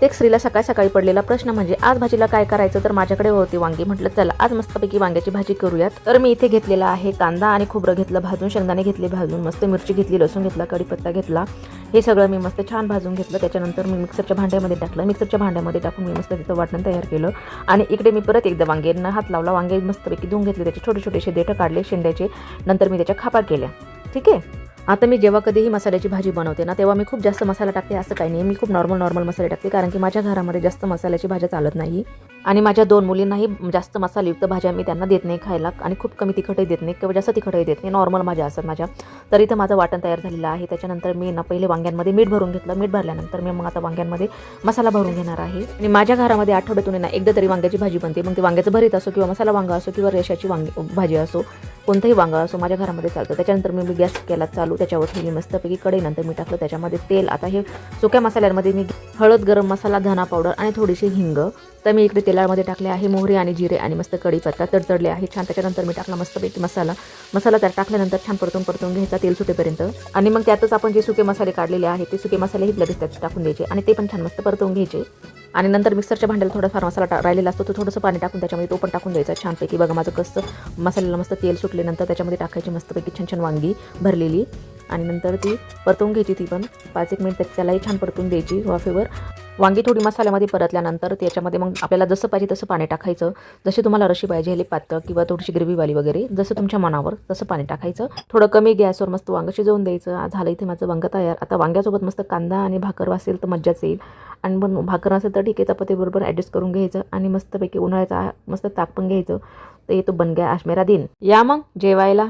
प्रत्येक स्त्रीला सकाळी सकाळी पडलेला प्रश्न म्हणजे आज भाजीला काय करायचं, तर माझ्याकडे होती वांगी. म्हटलं चला आज मस्तपैकी वांग्याची भाजी करूयात. तर मी इथे घेतलेला आहे कांदा आणि खोबरं घेतलं भाजून, शेंगदाणे घेतले भाजून, मस्त मिरची घेतली, लसूण घेतला, कढीपत्ता घेतला. हे सगळं मी मस्त छान भाजून घेतलं. त्याच्यानंतर मी मिक्सरच्या भांड्यामध्ये टाकलं. मिक्सरच्या भांड्यामध्ये टाकून मी मस्त तिथं वाटण तयार केलं. आणि इकडे मी परत एकदा वांग्यांना हात लावला. वांगे मस्तपैकी धुवून घेतले, त्याचे छोटे छोटेसे देठं काढले शेंड्याचे. नंतर मी त्याच्या खापा केल्या. ठीक आहे. आता मी जेव्हा कधीही मसाल्याची भाजी बनवते ना, तेव्हा मी खूप जास्त मसाला टाकते असं काही नाही. मी खूप नॉर्मल मसाले टाकते, कारण की माझ्या घरामध्ये जास्त मसाल्याची भाज्या चालत नाही. आणि माझ्या 2 मुलींनाही जास्त मसालेयुक्त भाज्या मी त्यांना देत नाही खायला. आणि खूप कमी तिखटही देत नाही किंवा जास्त तिखटही देत नाही. नॉर्मल भाज्या असतात माझ्या. तर इथं माझं वाटण तयार झालेलं आहे. त्याच्यानंतर मी पहिले वांग्यांमध्ये मीठ भरून घेतलं. मीठ भरल्यानंतर मी मग आता वांग्यांमध्ये मसाला भरून घेणार आहे. आणि माझ्या घरामध्ये आठवड्यातून एकदा तरी वांग्याची भाजी बनते. मग ते वांग्याचं भरीत असो किंवा मसाला वांगा असो किंवा रेशाची भाजी असो, कोणतंही वांगा असो माझ्या घरामध्ये चालतं. त्याच्यानंतर मी गॅस केला चालू. त्याच्यावर ठेवली मस्तपैकी कढई. नंतर मी टाकलं त्याच्यामध्ये तेल. आता हे सुक्या मसाल्यांमध्ये मी हळद, गरम मसाला, धना पावडर आणि थोडीशी हिंग. तर मी इकडे तेलामध्ये टाकले आहे मोहरी आणि जिरे आणि मस्त कढीपत्ता तडतडले आहे छान. त्याच्यानंतर मी टाकला मस्तपैकी मसाला त्यात टाकल्यानंतर छान परतून घ्यायचा तेल सुटेपर्यंत. आणि मग त्यातच आपण जे सुके मसाले काढलेले आहेत ते सुके मसालेही लगेच त्यात टाकून द्यायचे आणि ते पण छान मस्त परतवून घ्यायचे. आणि नंतर मिक्सरच्या भांड्याला थोडाफार मसाला राहिलेला असतो, तो थोडंसं पाणी टाकून त्याच्यामध्ये तो पण टाकून द्यायचा छानपैकी. बघा माझं कसं मसाल्याला मस्त तेल सुटल्यानंतर त्याच्यामध्ये टाकायची मस्तपैकी छान वांगी भरलेली. आणि नंतर ती परतवून घ्यायची. ती पण 5-1 मिनिट त्यालाही छान परतून द्यायची वाफेवर. वांगी थोडी मसाल्यामध्ये परतल्यानंतर त्याच्यामध्ये मग आपल्याला जसं पाहिजे तसं पाणी टाकायचं. जशी तुम्हाला रशी पाहिजे, हेली पातळ किंवा थोडीशी ग्रेव्हीवाली वगैरे, जसं तुमच्या मनावर तसं पाणी टाकायचं. थोडं कमी गॅसवर मस्त वांगं शिजवून द्यायचं. झालं इथे माझं वांगं तयार. आता वांग्यासोबत मस्त कांदा आणि भाकर असेल तर मज्जाच येईल. आणि पण भाकर असेल तर ठीक आहे, चपातीबरोबर ॲडजस्ट करून घ्यायचं. आणि मस्तपैकी उन्हाळ्याचा मस्त ताक पण घ्यायचं. तर येतो बन गया आज मेरा दिन. या मग जेवायला.